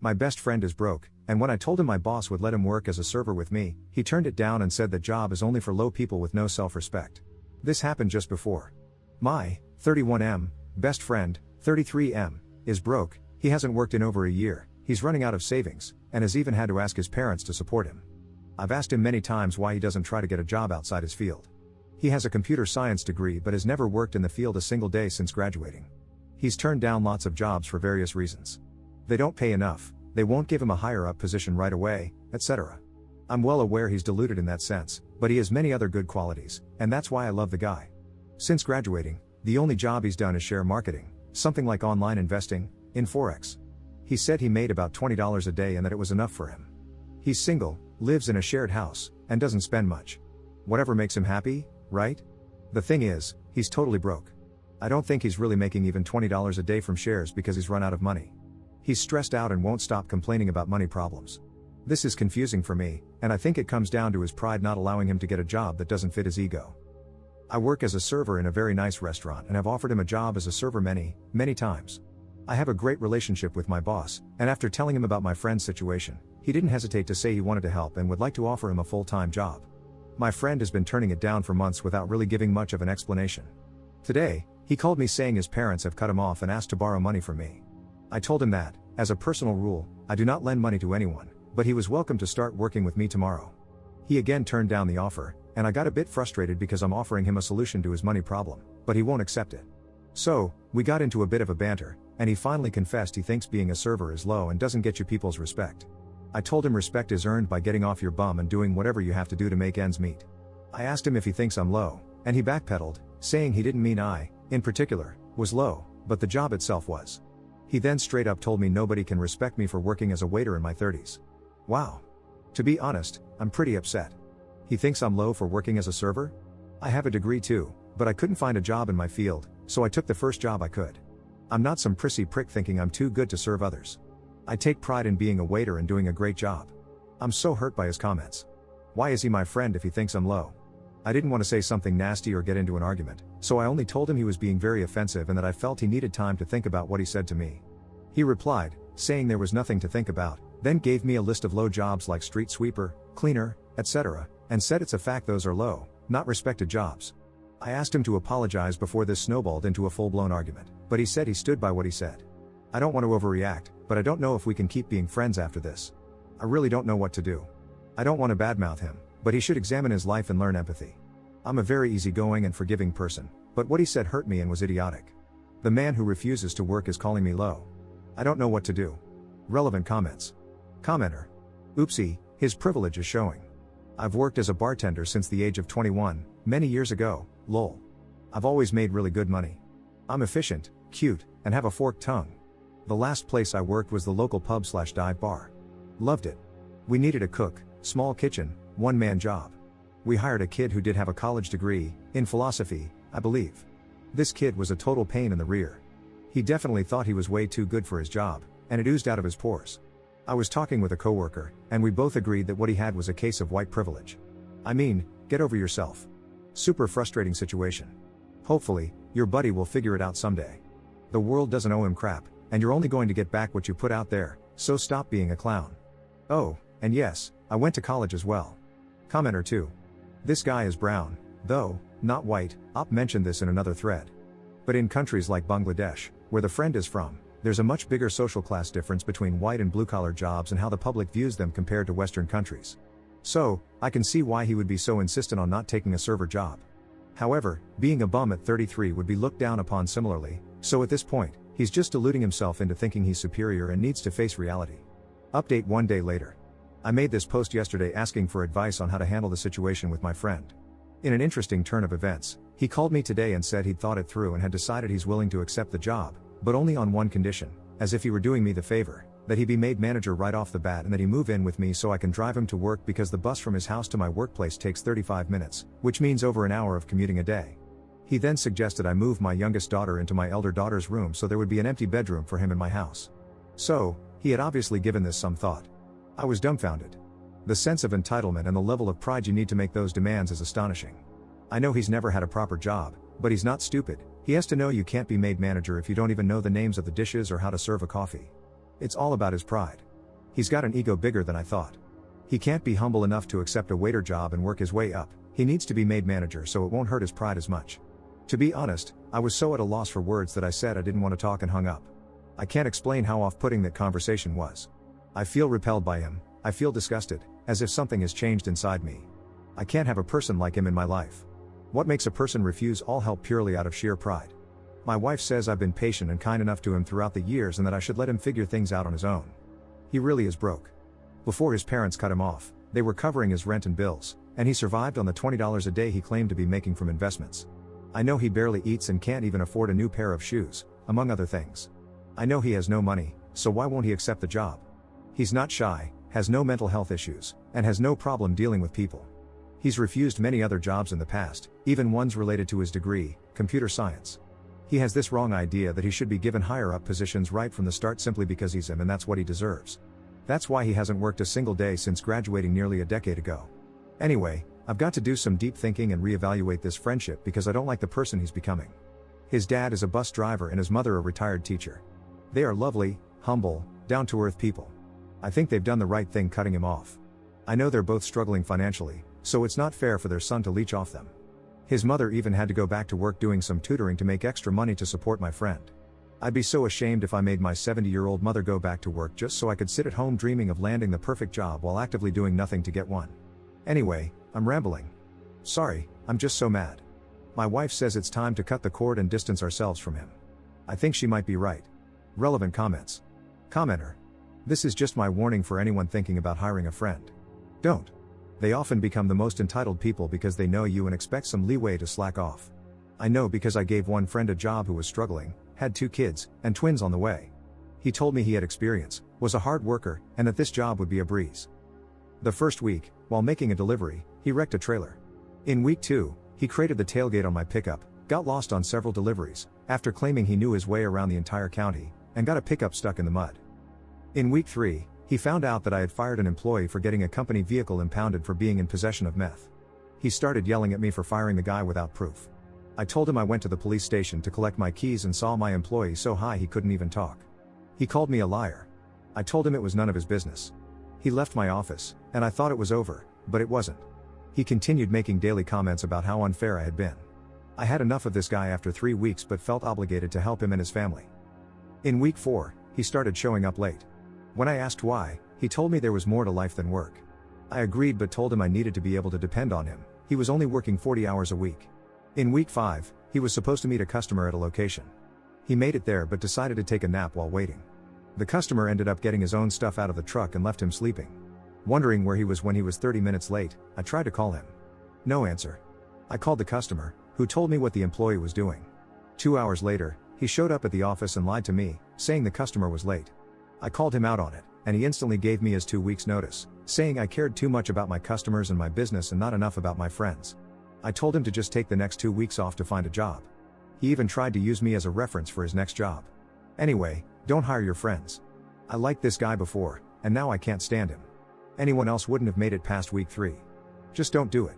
My best friend is broke, and when I told him my boss would let him work as a server with me, he turned it down and said that job is only for low people with no self-respect. This happened just before. My 31M best friend, 33M, is broke. He hasn't worked in over a year, he's running out of savings, and has even had to ask his parents to support him. I've asked him many times why he doesn't try to get a job outside his field. He has a computer science degree but has never worked in the field a single day since graduating. He's turned down lots of jobs for various reasons. They don't pay enough, they won't give him a higher up position right away, etc. I'm well aware he's deluded in that sense, but he has many other good qualities, and that's why I love the guy. Since graduating, the only job he's done is share marketing, something like online investing, in Forex. He said he made about $20 a day and that it was enough for him. He's single, lives in a shared house, and doesn't spend much. Whatever makes him happy, right? The thing is, he's totally broke. I don't think he's really making even $20 a day from shares because he's run out of money. He's stressed out and won't stop complaining about money problems. This is confusing for me, and I think it comes down to his pride not allowing him to get a job that doesn't fit his ego. I work as a server in a very nice restaurant and have offered him a job as a server many, many times. I have a great relationship with my boss, and after telling him about my friend's situation, he didn't hesitate to say he wanted to help and would like to offer him a full-time job. My friend has been turning it down for months without really giving much of an explanation. Today, he called me saying his parents have cut him off and asked to borrow money from me. I told him that, as a personal rule, I do not lend money to anyone, but he was welcome to start working with me tomorrow. He again turned down the offer, and I got a bit frustrated because I'm offering him a solution to his money problem, but he won't accept it. So, we got into a bit of a banter, and he finally confessed he thinks being a server is low and doesn't get you people's respect. I told him respect is earned by getting off your bum and doing whatever you have to do to make ends meet. I asked him if he thinks I'm low, and he backpedaled, saying he didn't mean I, in particular, was low, but the job itself was. He then straight up told me nobody can respect me for working as a waiter in my 30s. Wow. To be honest, I'm pretty upset. He thinks I'm low for working as a server? I have a degree too, but I couldn't find a job in my field, so I took the first job I could. I'm not some prissy prick thinking I'm too good to serve others. I take pride in being a waiter and doing a great job. I'm so hurt by his comments. Why is he my friend if he thinks I'm low? I didn't want to say something nasty or get into an argument, so I only told him he was being very offensive and that I felt he needed time to think about what he said to me. He replied, saying there was nothing to think about, then gave me a list of low jobs like street sweeper, cleaner, etc., and said it's a fact those are low, not respected jobs. I asked him to apologize before this snowballed into a full-blown argument, but he said he stood by what he said. I don't want to overreact, but I don't know if we can keep being friends after this. I really don't know what to do. I don't want to badmouth him, but he should examine his life and learn empathy. I'm a very easygoing and forgiving person, but what he said hurt me and was idiotic. The man who refuses to work is calling me low. I don't know what to do. Relevant comments. Commenter. Oopsie, his privilege is showing. I've worked as a bartender since the age of 21, many years ago, lol. I've always made really good money. I'm efficient, cute, and have a forked tongue. The last place I worked was the local pub/dive bar. Loved it. We needed a cook, small kitchen, one-man job. We hired a kid who did have a college degree, in philosophy, I believe. This kid was a total pain in the rear. He definitely thought he was way too good for his job, and it oozed out of his pores. I was talking with a coworker, and we both agreed that what he had was a case of white privilege. I mean, get over yourself. Super frustrating situation. Hopefully, your buddy will figure it out someday. The world doesn't owe him crap, and you're only going to get back what you put out there, so stop being a clown. Oh, and yes, I went to college as well. Commenter 2. This guy is brown, though, not white. Op mentioned this in another thread. But in countries like Bangladesh, where the friend is from, there's a much bigger social class difference between white and blue-collar jobs and how the public views them compared to Western countries. So, I can see why he would be so insistent on not taking a server job. However, being a bum at 33 would be looked down upon similarly, so at this point, he's just deluding himself into thinking he's superior and needs to face reality. Update 1 day later. I made this post yesterday asking for advice on how to handle the situation with my friend. In an interesting turn of events, he called me today and said he'd thought it through and had decided he's willing to accept the job, but only on one condition, as if he were doing me the favor, that he be made manager right off the bat and that he move in with me so I can drive him to work because the bus from his house to my workplace takes 35 minutes, which means over an hour of commuting a day. He then suggested I move my youngest daughter into my elder daughter's room so there would be an empty bedroom for him in my house. So, he had obviously given this some thought. I was dumbfounded. The sense of entitlement and the level of pride you need to make those demands is astonishing. I know he's never had a proper job, but he's not stupid. He has to know you can't be made manager if you don't even know the names of the dishes or how to serve a coffee. It's all about his pride. He's got an ego bigger than I thought. He can't be humble enough to accept a waiter job and work his way up. He needs to be made manager so it won't hurt his pride as much. To be honest, I was so at a loss for words that I said I didn't want to talk and hung up. I can't explain how off-putting that conversation was. I feel repelled by him, I feel disgusted, as if something has changed inside me. I can't have a person like him in my life. What makes a person refuse all help purely out of sheer pride? My wife says I've been patient and kind enough to him throughout the years and that I should let him figure things out on his own. He really is broke. Before his parents cut him off, they were covering his rent and bills, and he survived on the $20 a day he claimed to be making from investments. I know he barely eats and can't even afford a new pair of shoes, among other things. I know he has no money, so why won't he accept the job? He's not shy, has no mental health issues, and has no problem dealing with people. He's refused many other jobs in the past, even ones related to his degree, computer science. He has this wrong idea that he should be given higher up positions right from the start simply because he's him and that's what he deserves. That's why he hasn't worked a single day since graduating nearly a decade ago. Anyway, I've got to do some deep thinking and reevaluate this friendship because I don't like the person he's becoming. His dad is a bus driver and his mother a retired teacher. They are lovely, humble, down-to-earth people. I think they've done the right thing cutting him off. I know they're both struggling financially, so it's not fair for their son to leech off them. His mother even had to go back to work doing some tutoring to make extra money to support my friend. I'd be so ashamed if I made my 70-year-old mother go back to work just so I could sit at home dreaming of landing the perfect job while actively doing nothing to get one. Anyway, I'm rambling. Sorry, I'm just so mad. My wife says it's time to cut the cord and distance ourselves from him. I think she might be right. Relevant comments. Commenter. This is just my warning for anyone thinking about hiring a friend. Don't. They often become the most entitled people because they know you and expect some leeway to slack off. I know because I gave one friend a job who was struggling, had 2 kids, and twins on the way. He told me he had experience, was a hard worker, and that this job would be a breeze. The first week, while making a delivery, he wrecked a trailer. In week 2, he crated the tailgate on my pickup, got lost on several deliveries, after claiming he knew his way around the entire county, and got a pickup stuck in the mud. In week 3, he found out that I had fired an employee for getting a company vehicle impounded for being in possession of meth. He started yelling at me for firing the guy without proof. I told him I went to the police station to collect my keys and saw my employee so high he couldn't even talk. He called me a liar. I told him it was none of his business. He left my office, and I thought it was over, but it wasn't. He continued making daily comments about how unfair I had been. I had enough of this guy after 3 weeks but felt obligated to help him and his family. In week 4, he started showing up late. When I asked why, he told me there was more to life than work. I agreed but told him I needed to be able to depend on him. He was only working 40 hours a week. In week 5, he was supposed to meet a customer at a location. He made it there but decided to take a nap while waiting. The customer ended up getting his own stuff out of the truck and left him sleeping. Wondering where he was when he was 30 minutes late, I tried to call him. No answer. I called the customer, who told me what the employee was doing. 2 hours later, he showed up at the office and lied to me, saying the customer was late. I called him out on it, and he instantly gave me his 2 weeks notice, saying I cared too much about my customers and my business and not enough about my friends. I told him to just take the next 2 weeks off to find a job. He even tried to use me as a reference for his next job. Anyway, don't hire your friends. I liked this guy before, and now I can't stand him. Anyone else wouldn't have made it past week 3. Just don't do it.